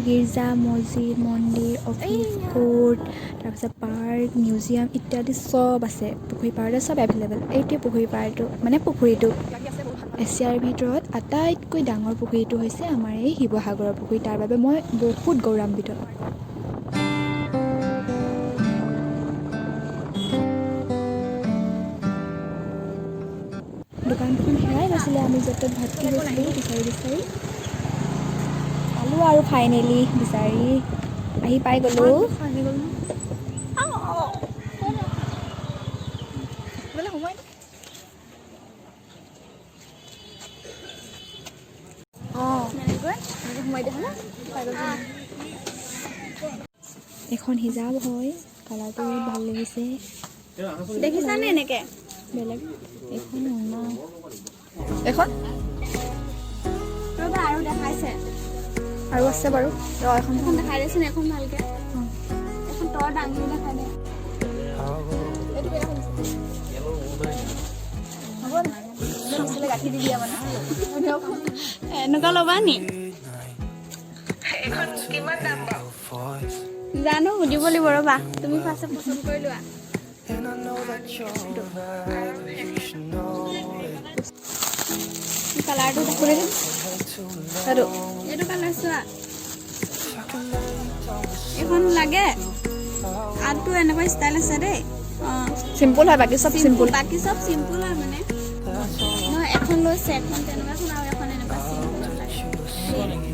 গীৰ্জা মছজিদ মন্দিৰ অফিচ কোৰ্ট তাৰপিছত পাৰ্ক মিউজিয়াম ইত্যাদি চব আছে পুখুৰী পাৰতে চব এভেইলেবল এইটোৱে পুখুৰী পাৰটো মানে পুখুৰীটো এছিয়াৰ ভিতৰত আটাইতকৈ ডাঙৰ পুখুৰীটো হৈছে আমাৰ এই শিৱসাগৰৰ পুখুৰী তাৰ বাবে মই বহুত গৌৰৱান্বিত দোকানখন হেৰাই গৈছিলে আমি য'ত ত'ত ভৰ্তি গৈছিলোঁ বিচাৰি পালোঁ আৰু ফাইনেলি বিচাৰি আহি পাই গ'লোঁ এখন হিজাব হয় কালাৰটো ভাল লাগিছে দেখিছানে এনেকে বেলেগ এখন এখন ৰবা আৰু দেখাইছে আৰু আছে বাৰু এখন দেখাই দেচোন এখন ভালকে এখন তৰ ডাঙৰ দেখাই দে এইটো বেয়া হৈছে গাখীৰ দি দিয়া মানে এনেকুৱা ল'বা নি জানো সুধিব লাগিব ৰবা তুমি ফাৰ্ষ্ট পচন্দ কৰি লোৱা কালাৰটো দেখুৱাই দিম এইটো কালাৰ চোৱা এইখন লাগে আৰটো এনেকুৱা ষ্টাইল আছে দেই চিম্পল হয় বাকী চব চিম্পল হয় মানে মই এখন লৈছে এখন তেনেকুৱাখন আৰু এখন এনেকুৱা চিম্পল লাগে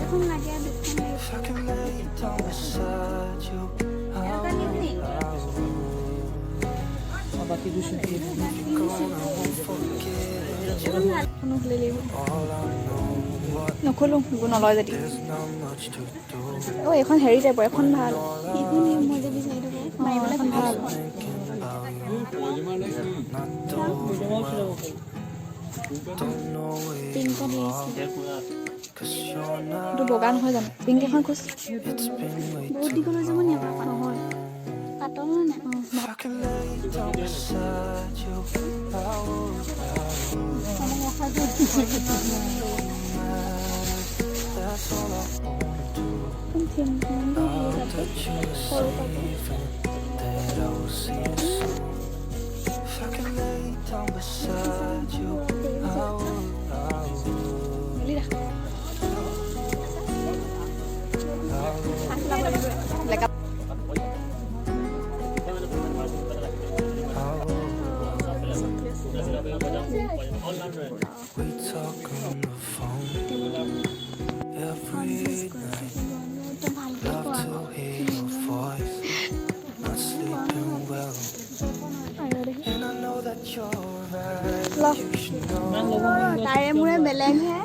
এখন লাগে নখোলো নলয় যদি এইখন হেৰি টাইপৰ এখন ভাল মই যে বিচাৰি থাকোঁ এখন ভাল এইটো বগা নহয় জানো পিংক এখন খোজ বহুত দীঘলৈ যাব নি আপোনাৰ নহয় পাতল নে তাৰে মোৰে বেলেগহে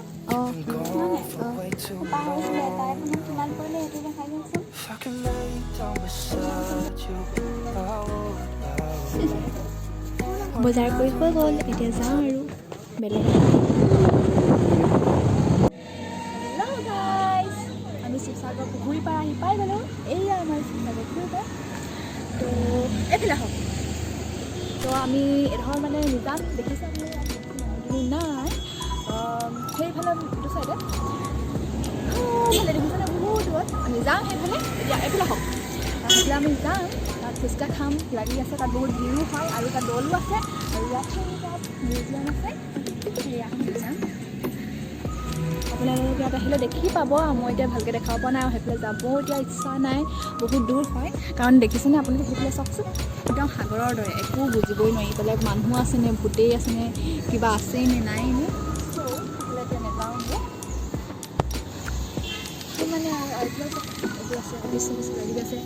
বজাৰ কৰি হৈ গ'ল এতিয়া যাওঁ আৰু বেলেগ আমি শিৱসাগৰ পুখুৰী পাৰ আহি পাই গ'লোঁ এয়া আমাৰ শিৱসাগৰ পুখুৰী পাৰ তো এইফালে হওক তো আমি এডোখৰ মানে নিজান দেখিছোঁ আপুনি নাই সেইফালে এইটো চাইডে দেখিছেনে বহুত দূৰত আমি যাওঁ সেইফালে এতিয়া এইফালে হওক এতিয়া আমি যাম তাত ফুচকা খাম লাগি আছে তাত বহুত ভিৰো হয় আৰু তাত দলো আছে আৰু ইয়াত মিউজিয়াম আছে সেয়া যাম আপোনালোকে ইয়াত আহিলে দেখি পাব মই এতিয়া ভালকৈ দেখাব পৰা নাই আৰু সেইফালে যাব এতিয়া ইচ্ছা নাই বহুত দূৰ হয় কাৰণ দেখিছেনে আপোনালোকে সেইফালে চাওকচোন একদম সাগৰৰ দৰে একো বুজিবই নোৱাৰি বেলেগ মানুহ আছেনে ভূতেই আছেনে কিবা আছেই নে নাই নে সেইফালে এতিয়া নেযাওঁ মানে এইবোৰ আছে বেছি লাগি আছে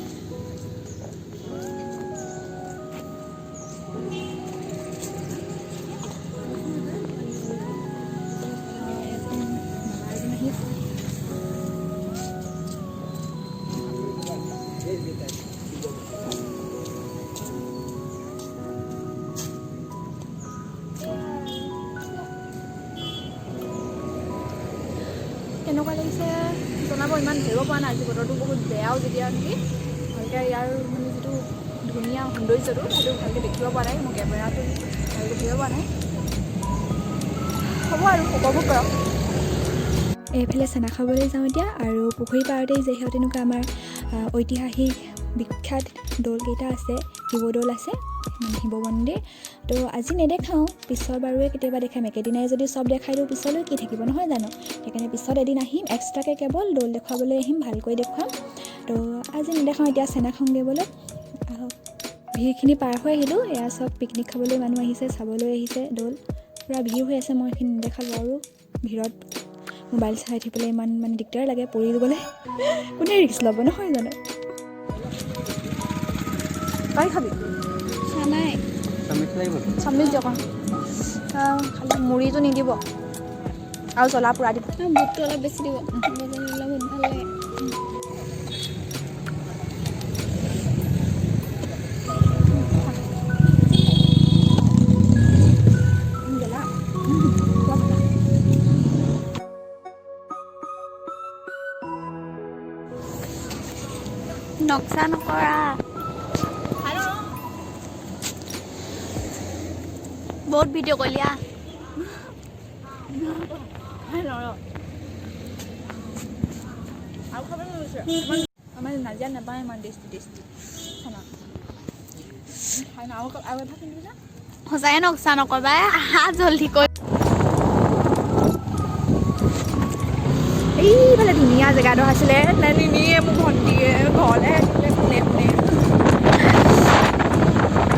কেনেকুৱা লাগিছে জনাব ইমান ধৰিব পৰা নাই আজি বতৰটো বহুত বেয়াও যেতিয়া নেকি ভালকৈ ইয়াৰ মানে যিটো ধুনীয়া সৌন্দৰ্যটো সেইটো ভালকৈ দেখিব পৰা নাই মোৰ কেমেৰাটো ভালকৈ দেখিব পৰা নাই হ'ব আৰু উপভোগ কৰক এইফালে চেনা খাবলৈ যাওঁ এতিয়া আৰু পুখুৰী পাৰতেই যিহেতু তেনেকুৱা আমাৰ ঐতিহাসিক বিখ্যাত দৌলকেইটা আছে, শিৱদৌল আছে, শিৱ মন্দিৰ। তো আজি নেদেখাওঁ, পিছত বাৰু কেতিয়াবা দেখাম। একেদিনাই যদি চব দেখাই দিওঁ পিছলৈ কি থাকিব নহয় জানো। সেইকাৰণে পিছত এদিন আহিম, এক্সট্ৰাকৈ কেৱল দৌল দেখুৱাবলৈ আহিম, ভালকৈ দেখুৱাম। তো আজি নেদেখাওঁ, এতিয়া চেনা খাওঁগৈ বোলো। ভিৰখিনি পাৰ হৈ আহিলোঁ, এয়া চব পিকনিক খাবলৈ মানুহ আহিছে, চাবলৈ আহিছে দৌল। পূৰা ভিৰ হৈ আছে, মই এইখিনি নেদেখালোঁ আৰু ভিৰত মোবাইল চাই থাকিবলৈ ইমান মানে দিগদাৰ লাগে, পৰি দিবলৈ কোনে ৰিক্স ল'ব নহয় জানো। পাৰি খাবি নাই চামিজ অকণ খালি মুড়িটো নিদিব আৰু জ্বলা পূৰা দিব। বুটটো অলপ বেছি দিব, বুট ভাল লাগে। নক্সা নকৰা, বহুত ভিডিঅ' কৰিলা। আমাৰ নাজিয়া নাপায় ইমান টেষ্টি খানা খাই না আৰু এভাগ কিনিবি না। সঁচাকৈ নক্সা নকৰবা, আহা জল্দি কৈ। এইফালে ধুনীয়া জেগাডোৰ আছিলে, নিনিয়ে মোক ভণ্টিয়ে ঘৰলৈ কোনে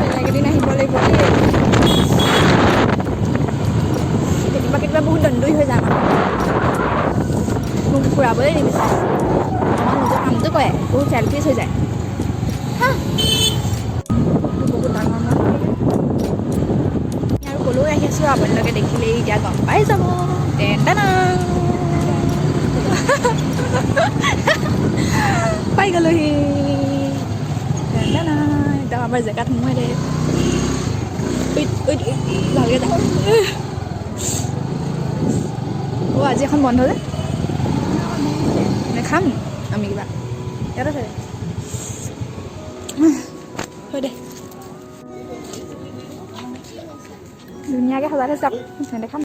বেলেগ এদিন আহিব লাগিব দেই। কেতিয়াবা বহুত দণ্ডুই হৈ যায় মোক ফুৰাবলৈ নিবিচাৰে। আমাৰ নিজৰ কামটো কৰে, বহুত চেলফিছ হৈ যায়। বহুত ডাঙৰ মন আৰু ক'লৈ আহি আছোঁ আপোনালোকে দেখিলেই এতিয়া গম পাই যাব। পাই গ'লোহি একদম আমাৰ জেগাত সোমোৱাই দে। ভালকৈ যাওঁ। আজি এখন বন্ধ যে নেখাম আমি কিবা ইয়াতে থাকে হয় দে। ধুনীয়াকৈ সজাই থৈছে নেদেখাম।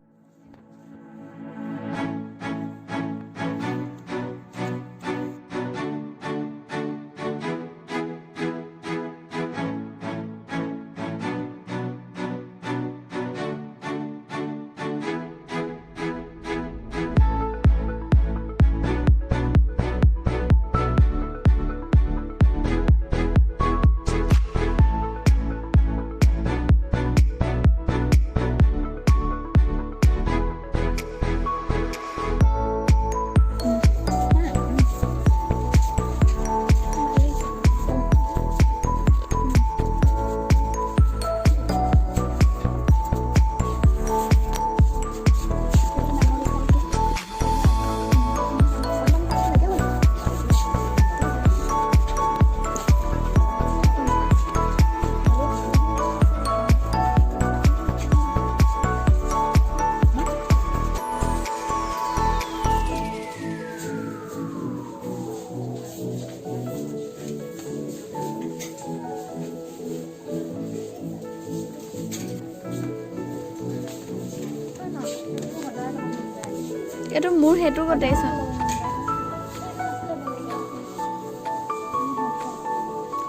এইটো মোৰ সেইটো গোটেইচোন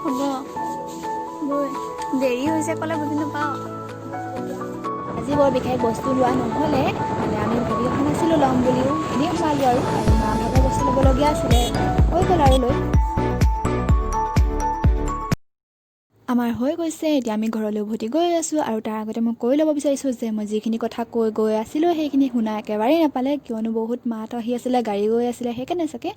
হ'ব বৈ দেৰি হৈছে ক'লে বুজি নাপাওঁ। আজি বৰ বিশেষ বস্তু লোৱা নহ'লে, মানে আমি ভাবি অহা নাছিলোঁ ল'ম বুলিও, এনেই সোমালোঁ আৰু মা ভাগৰ বস্তু ল'বলগীয়া আছিলে, হৈ গ'ল আৰু লৈ। আমাৰ হৈ গৈছে, এতিয়া আমি ঘৰলৈ উভতি গৈ আছোঁ। আৰু তাৰ আগতে মই কৈ ল'ব বিচাৰিছোঁ যে মই যিখিনি কথা কৈ গৈ আছিলোঁ সেইখিনি শুনা একেবাৰেই নাপালে, কিয়নো বহুত মাত আহি আছিলে, গাড়ী গৈ আছিলে, সেইকাৰণে চাগে।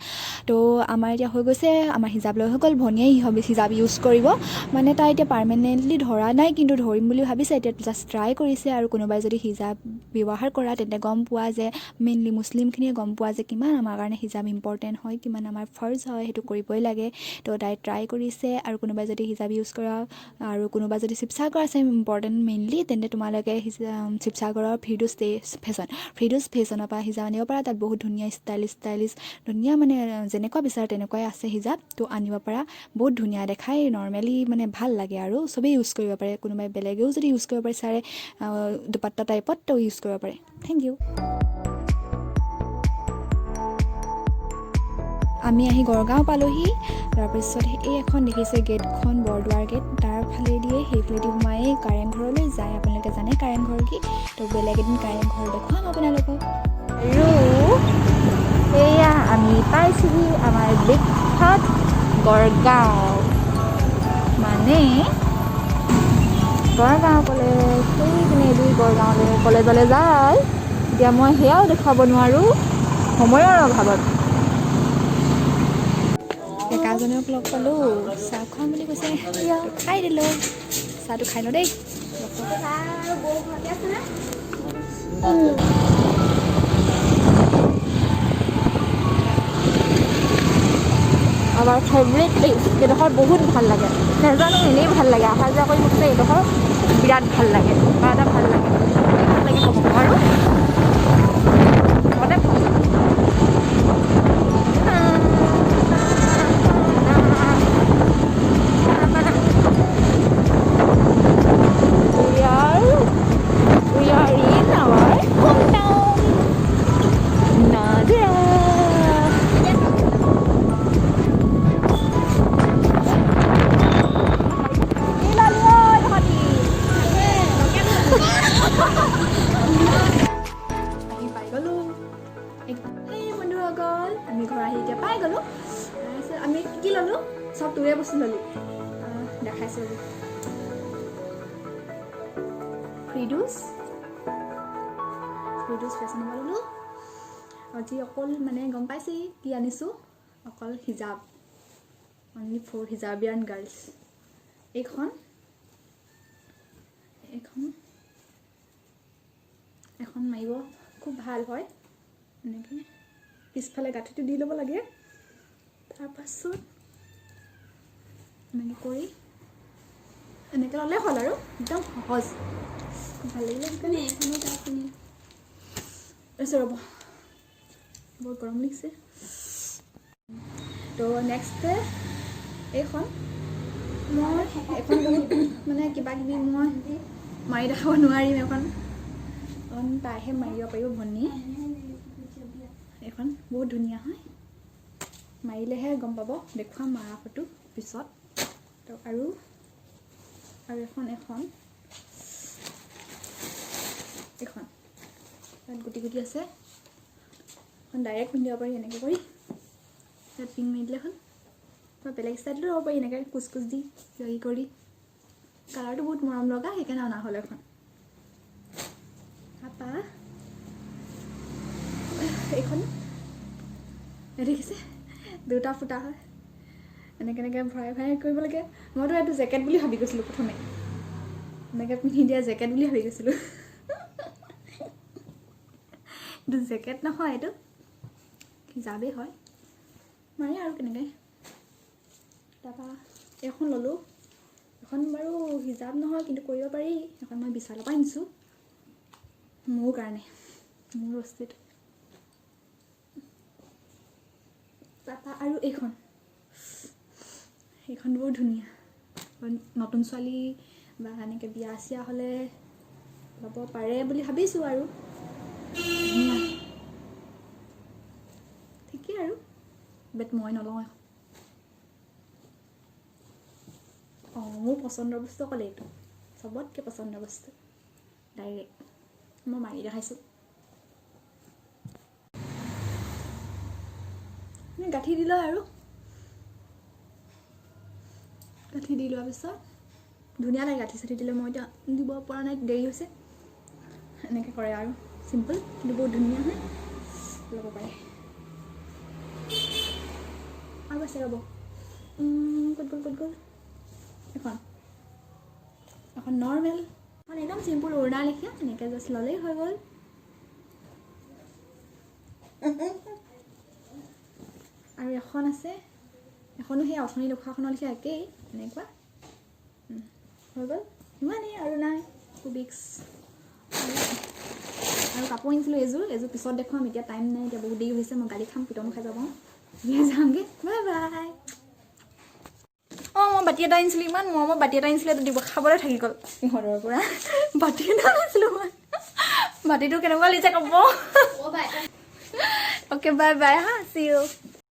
তো আমাৰ এতিয়া হৈ গৈছে, আমাৰ হিজাপ লৈ হৈ গ'ল। ভনীয়ে হিজাপ ইউজ কৰিব, মানে তাই এতিয়া পাৰ্মানেণ্টলি ধৰা নাই, কিন্তু ধৰিম বুলি ভাবিছে। এতিয়া জাষ্ট ট্ৰাই কৰিছে। আৰু কোনোবাই যদি হিজাপ ব্যৱহাৰ কৰা তেন্তে গম পোৱা যে মেইনলি মুছলিমখিনিয়ে গম পোৱা যে কিমান আমাৰ কাৰণে হিজাপ ইম্পৰ্টেণ্ট হয়, কিমান আমাৰ ফাৰ্জ হয়, সেইটো কৰিবই লাগে। তো তাই ট্ৰাই কৰিছে। আৰু কোনোবাই যদি হিজাপ ইউজ কৰা আৰু কোনোবা যদি শিৱসাগৰ আছে ইম্পৰ্টেণ্ট মেইনলি, তেন্তে তোমালোকে শিৱসাগৰৰ ফ্ৰীডোজ ফেশ্বনৰ পৰা হিজাপ আনিব পাৰা। তাত বহুত ধুনীয়া ষ্টাইলিছ ধুনীয়া, মানে যেনেকুৱা বিচাৰে তেনেকুৱাই আছে হিজাপ। তো আনিব পাৰা, বহুত ধুনীয়া দেখাই, নৰ্মেলি মানে ভাল লাগে আৰু চবেই ইউজ কৰিব পাৰে। কোনোবাই বেলেগেও যদি ইউজ কৰিব বিচাৰে দুপাট্টা টাইপত, তো ইউজ কৰিব পাৰে। Thank you. আমি আহি গড়গাঁও পালোহি তাৰপিছত এই এখন দেখিছে গেটখন বৰদুৱাৰ গেট তাৰ ফালেদিয়ে সেইফালেদি সোমাই কাৰেংঘৰলৈ যায় আপোনালোকে জানে কাৰেংঘৰ কি তো বেলেগ এদিন কাৰেংঘৰ দেখুৱাম আপোনালোকক আৰু এয়া আমি পাইছোহি আমাৰ বিখ্যাত গড়গাঁও মানে গড়গাঁও কলেজ সেইপিনেদি গড়গাঁৱলৈ কলেজলৈ যায় এতিয়া মই সেয়াও দেখুৱাব নোৱাৰোঁ সময়ৰ অভাৱত ডেকাজনক লগ পালোঁ চাহ খুৱাম বুলি কৈছে খাই দিলোঁ চাহটো খাই লওঁ দেই আমাৰ ফেভৰেট প্লেচ এইডোখৰ বহুত ভাল লাগে নাজানো এনেই ভাল লাগে অহা যোৱা কৰি থাকোঁতে এইডোখৰ বিৰাট ভাল লাগে কিবা এটা ভাল লাগে ক'ব নোৱাৰোঁ মনে ভাল We are in our hometown, Nadia. আমি ঘৰ আহি এতিয়া পাই গ'লোঁ আমি কি ল'লোঁ চব তোৰে বস্তু ল'লোঁ দেখাইছোঁ ফ্ৰীডুছ ফেশ্বন ল'লোঁ আজি অকল মানে গম পাইছে কি আনিছোঁ অকল হিজাব অনলি ফৰ হিজাবিয়ান গাৰ্লছ এইখন মাৰিব খুব ভাল হয় এনেকৈ পিছফালে গাঁঠিটো দি ল'ব লাগে তাৰপাছত এনেকৈ কৰি এনেকৈ ল'লে হ'ল আৰু একদম সহজ ভাল লাগিলে সেইকাৰণে এখনো তাত কিনি ৰ'ব বহুত গৰম লাগিছে তো নেক্সট এইখন মই এখন বহুত মানে কিবা কিবি মই মাৰি দেখাব নোৱাৰিম এখন তাইহে মাৰিব পাৰিব ভনী এখন বহুত ধুনীয়া হয় মাৰিলেহে গম পাব দেখুৱাম মাৰা ফটো পিছত তো আৰু এখন তাত গুটি গুটি আছে এখন ডাইৰেক্ট পিন্ধিব পাৰি এনেকৈ কৰি তাত পিন মাৰি দিলে হ'ল বা বেলেগ ষ্টাইলতো ল'ব পাৰি এনেকৈ কুচ দি কিবা কৰি কালাৰটো বহুত মৰম লগা সেইকাৰণে অনা হ'ল এখন আপা এইখন দেখিছে দুটা ফুটা হয় এনেকৈ ভৰাই কৰিব লাগে মইতো এইটো জেকেট বুলি ভাবি গৈছিলোঁ প্ৰথমে এনেকৈ পিন্ধি দিয়া জেকেট বুলি ভাবি গৈছিলোঁ এইটো জেকেট নহয় এইটো হিজাবেই হয় মাৰি আৰু কেনেকৈ তাৰপৰা এইখন ল'লোঁ এখন বাৰু হিজাব নহয় কিন্তু কৰিব পাৰি এখন মই বিশালৰ পৰা আনিছোঁ মোৰ কাৰণে মোৰ বস্তুটো তাৰপৰা আৰু এইখন বহুত ধুনীয়া নতুন ছোৱালী বা এনেকৈ বিয়া চিয়া হ'লে ল'ব পাৰে বুলি ভাবিছোঁ আৰু ধুনীয়া ঠিকেই আৰু বাট মই নলওঁ এখন মোৰ পচন্দৰ বস্তু অকল এইটো চবতকৈ পচন্দৰ বস্তু ডাইৰেক্ট মই মাৰি দেখাইছোঁ গাঁঠি দিলোঁ আৰু গাঁঠি দি লোৱাৰ পিছত ধুনীয়া লাগে গাঁঠি চাঠি দিলে মই এতিয়া দিব পৰা নাই দেৰি হৈছে এনেকৈ কৰে আৰু চিম্পল কিন্তু বহুত ধুনীয়া হয় ল'ব পাৰে আৰু আছে ৰ'ব ক'ত গ'ল এখন নৰ্মেল এখন একদম চিম্পুল উৰণা লেখীয়া এনেকৈ জাষ্ট ল'লেই হৈ গ'ল আৰু এখন আছে এখনো সেই অথনি দেখুৱাখনৰ লেখীয়া একেই এনেকুৱা হৈ গ'ল ইমানেই আৰু নাই কুবিক্স আৰু কাপোৰ আনিছিলোঁ এযোৰ পিছত দেখুৱাম এতিয়া টাইম নাই এতিয়া বহুত দেৰি হৈছে মই গালি খাম পিটনো খাই যাব যামগৈ বাই বাই মই বাতি এটা আনিছিলোঁ ইমান মৰমৰ বাতি এটা আনিছিলোঁ এইটো দিব খাবলৈ থাকি গ'ল ইহঁতৰ পৰা বাতি এটা আনিছিলোঁ মই বাতিটো কেনেকুৱা লাগিছে ক'ব অ'কে বাই বাই হা চি ইউ